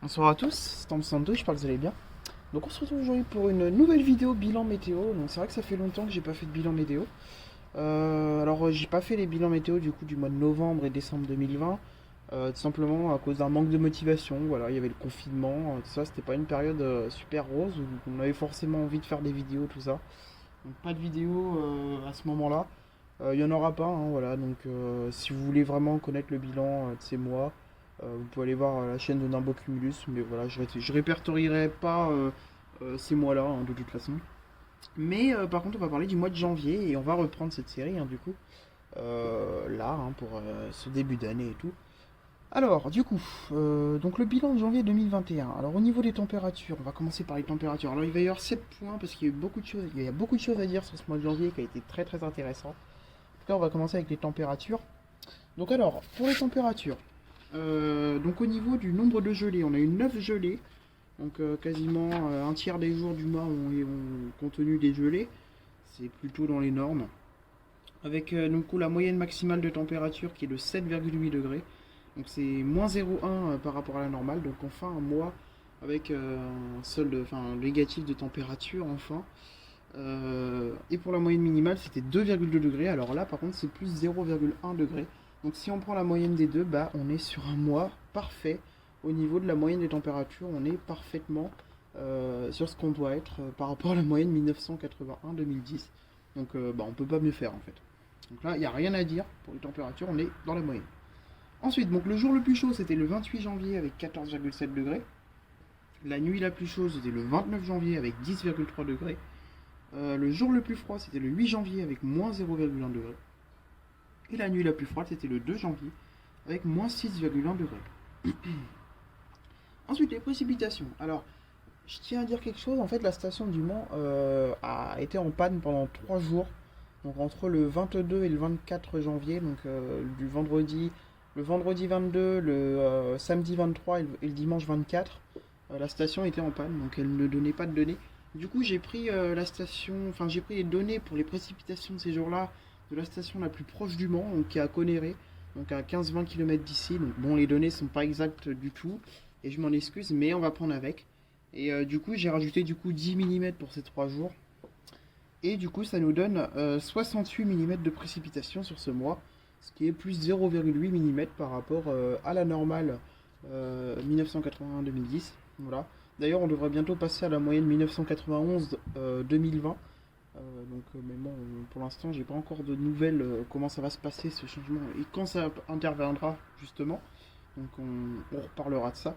Bonsoir à tous, c'est Tom j'espère que vous allez bien. Donc on se retrouve aujourd'hui pour une nouvelle vidéo bilan météo. Donc c'est vrai que ça fait longtemps que j'ai pas fait de bilan météo. J'ai pas fait les bilans météo du coup du mois de novembre et décembre 2020. Tout simplement à cause d'un manque de motivation. Voilà, il y avait le confinement, tout ça, c'était pas une période super rose où on avait forcément envie de faire des vidéos, tout ça. Donc pas de vidéo à ce moment-là. Il y en aura pas, hein, voilà. Donc si vous voulez vraiment connaître le bilan de ces mois, vous pouvez aller voir la chaîne de Nimbo Cumulus, mais voilà, je répertorierai pas ces mois-là, hein, de toute façon. Mais par contre, on va parler du mois de janvier et on va reprendre cette série, hein, du coup, là, hein, pour ce début d'année et tout. Alors, du coup, donc le bilan de janvier 2021. Alors, au niveau des températures, on va commencer par les températures. Alors, il va y avoir 7 points parce qu'il y a eu beaucoup de choses, il y a beaucoup de choses à dire sur ce mois de janvier qui a été très très intéressant. En tout cas, on va commencer avec les températures. Donc, alors, pour les températures, donc au niveau du nombre de gelées, on a eu 9 gelées. Donc quasiment un tiers des jours du mois ont contenu des gelées. C'est plutôt dans les normes. Avec donc la moyenne maximale de température qui est de 7,8 degrés. Donc c'est moins 0,1 par rapport à la normale. Donc enfin un mois avec un solde, enfin négatif de température enfin. Et pour la moyenne minimale c'était 2,2 degrés. Alors là par contre c'est plus 0,1 degré. Donc si on prend la moyenne des deux, bah on est sur un mois parfait au niveau de la moyenne des températures. On est parfaitement sur ce qu'on doit être par rapport à la moyenne 1981-2010. Donc bah, on peut pas mieux faire en fait. Donc là il n'y a rien à dire pour les températures, on est dans la moyenne. Ensuite, donc le jour le plus chaud c'était le 28 janvier avec 14,7 degrés. La nuit la plus chaude c'était le 29 janvier avec 10,3 degrés. Le jour le plus froid c'était le 8 janvier avec moins 0,1 degré. Et la nuit la plus froide c'était le 2 janvier avec moins 6,1 degrés. Ensuite, les précipitations. Alors, je tiens à dire quelque chose. En fait, la station du Mans a été en panne pendant 3 jours. Donc, entre le 22 et le 24 janvier, donc le vendredi 22, le samedi 23 et le dimanche 24, la station était en panne. Donc, elle ne donnait pas de données. Du coup, j'ai pris j'ai pris les données pour les précipitations de ces jours-là de la station la plus proche du Mans, donc qui est à Conneré, donc à 15-20 km d'ici. Donc, bon, les données sont pas exactes du tout. Et je m'en excuse, mais on va prendre avec. Et du coup, j'ai rajouté du coup 10 mm pour ces 3 jours. Et du coup, ça nous donne 68 mm de précipitation sur ce mois, ce qui est plus 0,8 mm par rapport à la normale 1981-2010. Voilà. D'ailleurs, on devrait bientôt passer à la moyenne 1991-2020. Mais bon, pour l'instant, j'ai pas encore de nouvelles comment ça va se passer ce changement et quand ça interviendra justement. Donc, on reparlera de ça.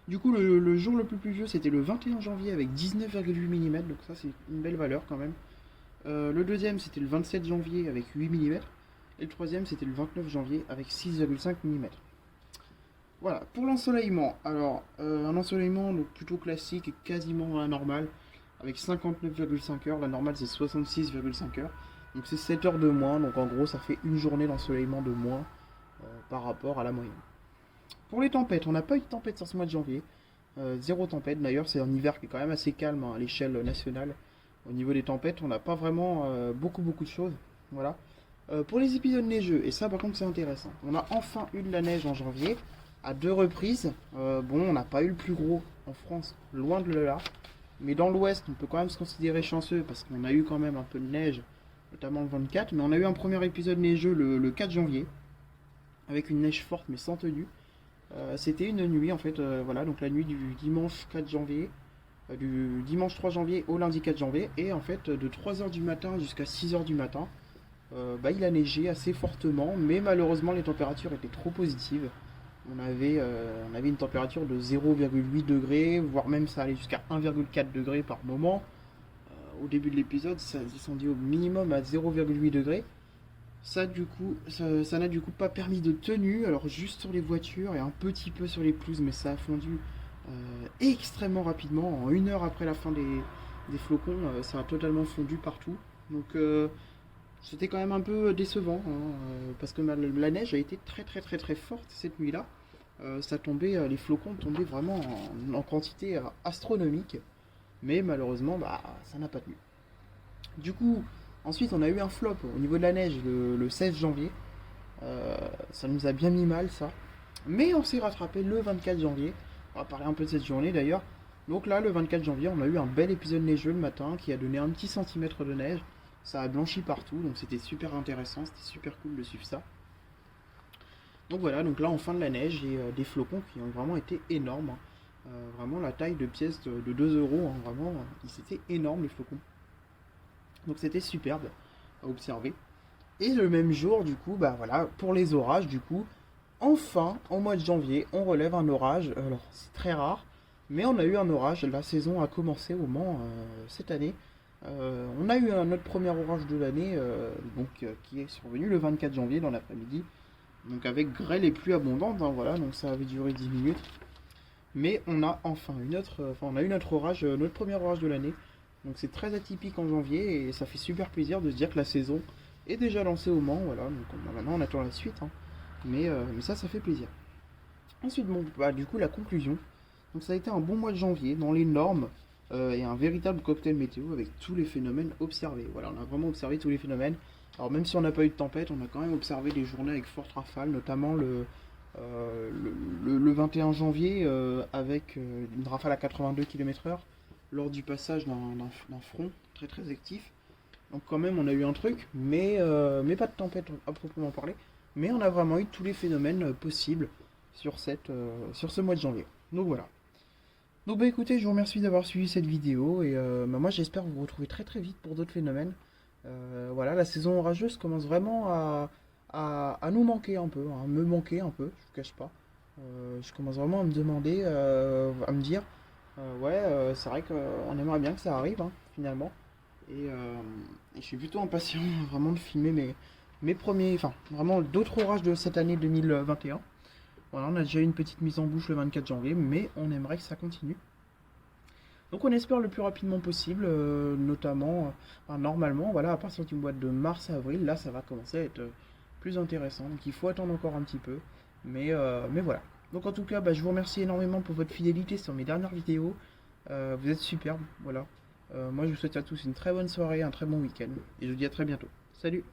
Du coup, le jour le plus pluvieux, c'était le 21 janvier avec 19,8 mm, donc ça c'est une belle valeur quand même. Le deuxième, c'était le 27 janvier avec 8 mm. Et le troisième, c'était le 29 janvier avec 6,5 mm. Voilà, pour l'ensoleillement, alors un ensoleillement donc, plutôt classique et quasiment à la normale, avec 59,5 heures, la normale c'est 66,5 heures. Donc c'est 7 heures de moins, donc en gros ça fait une journée d'ensoleillement de moins par rapport à la moyenne. Pour les tempêtes, on n'a pas eu de tempête sur ce mois de janvier. Zéro tempête d'ailleurs, c'est un hiver qui est quand même assez calme, hein, à l'échelle nationale. Au niveau des tempêtes, on n'a pas vraiment beaucoup de choses. Voilà. Pour les épisodes neigeux, et ça par contre c'est intéressant, on a enfin eu de la neige en janvier, à 2 reprises. Bon, on n'a pas eu le plus gros en France, loin de là. Mais dans l'ouest, on peut quand même se considérer chanceux parce qu'on a eu quand même un peu de neige, notamment le 24. Mais on a eu un premier épisode neigeux le 4 janvier, avec une neige forte mais sans tenue. C'était une nuit en fait, voilà, donc la nuit du dimanche 4 janvier, du dimanche 3 janvier au lundi 4 janvier, et en fait de 3 heures du matin jusqu'à 6 heures du matin, il a neigé assez fortement, mais malheureusement les températures étaient trop positives. On avait une température de 0,8 degrés, voire même ça allait jusqu'à 1,4 degrés par moment. Au début de l'épisode, ça descendait au minimum à 0,8 degrés. Ça n'a du coup pas permis de tenue, alors juste sur les voitures et un petit peu sur les pelouses, mais ça a fondu extrêmement rapidement. En 1 heure après la fin des flocons, ça a totalement fondu partout. Donc c'était quand même un peu décevant, hein, parce que la neige a été très forte cette nuit-là. Les flocons tombaient vraiment en quantité astronomique, mais malheureusement, bah, ça n'a pas tenu. Du coup, ensuite, on a eu un flop au niveau de la neige le 16 janvier. Ça nous a bien mis mal, ça. Mais on s'est rattrapé le 24 janvier On va parler un peu de cette journée d'ailleurs. Donc là, le 24 janvier, on a eu un bel épisode neigeux le matin qui a donné un petit centimètre de neige. Ça a blanchi partout, donc c'était super intéressant, c'était super cool de suivre ça. Donc voilà, donc là, en fin de la neige, et des flocons qui ont vraiment été énormes, hein. Vraiment la taille de pièces de 2 euros, hein, vraiment, c'était énorme les flocons. Donc c'était superbe à observer. Et le même jour, du coup, bah voilà, pour les orages, du coup, enfin, au mois de janvier, on relève un orage. Alors, c'est très rare, mais on a eu un orage. La saison a commencé au Mans cette année. On a eu notre premier orage de l'année, qui est survenu le 24 janvier dans l'après-midi. Donc avec grêle et pluie abondante, hein, voilà, donc ça avait duré 10 minutes. Mais on a enfin on a eu notre orage, notre premier orage de l'année. Donc c'est très atypique en janvier et ça fait super plaisir de se dire que la saison est déjà lancée au Mans, voilà. Donc maintenant on attend la suite, hein. Mais ça fait plaisir. Ensuite, bon, bah, du coup, la conclusion. Donc, ça a été un bon mois de janvier dans les normes et un véritable cocktail météo avec tous les phénomènes observés. Voilà, on a vraiment observé tous les phénomènes. Alors, même si on n'a pas eu de tempête, on a quand même observé des journées avec fortes rafales, notamment le 21 janvier avec une rafale à 82 km/h lors du passage d'un front très très actif. Donc, quand même, on a eu un truc, mais pas de tempête à proprement parler. Mais on a vraiment eu tous les phénomènes possibles sur ce mois de janvier. Donc voilà. Donc bah écoutez, je vous remercie d'avoir suivi cette vidéo et bah, moi j'espère vous retrouver très très vite pour d'autres phénomènes. Voilà, la saison orageuse commence vraiment à nous manquer un peu, hein, à me manquer un peu, je vous cache pas. Je commence vraiment à me demander, à me dire, c'est vrai qu'on aimerait bien que ça arrive, hein, finalement. Et je suis plutôt impatient vraiment de filmer mes premiers, enfin vraiment d'autres orages de cette année 2021. Voilà, on a déjà eu une petite mise en bouche le 24 janvier, mais on aimerait que ça continue. Donc on espère le plus rapidement possible, notamment, normalement, voilà, à partir du mois de mars-avril, là ça va commencer à être plus intéressant. Donc il faut attendre encore un petit peu, mais voilà. Donc en tout cas, bah, je vous remercie énormément pour votre fidélité sur mes dernières vidéos. Vous êtes superbes, voilà. Moi je vous souhaite à tous une très bonne soirée, un très bon week-end, et je vous dis à très bientôt. Salut!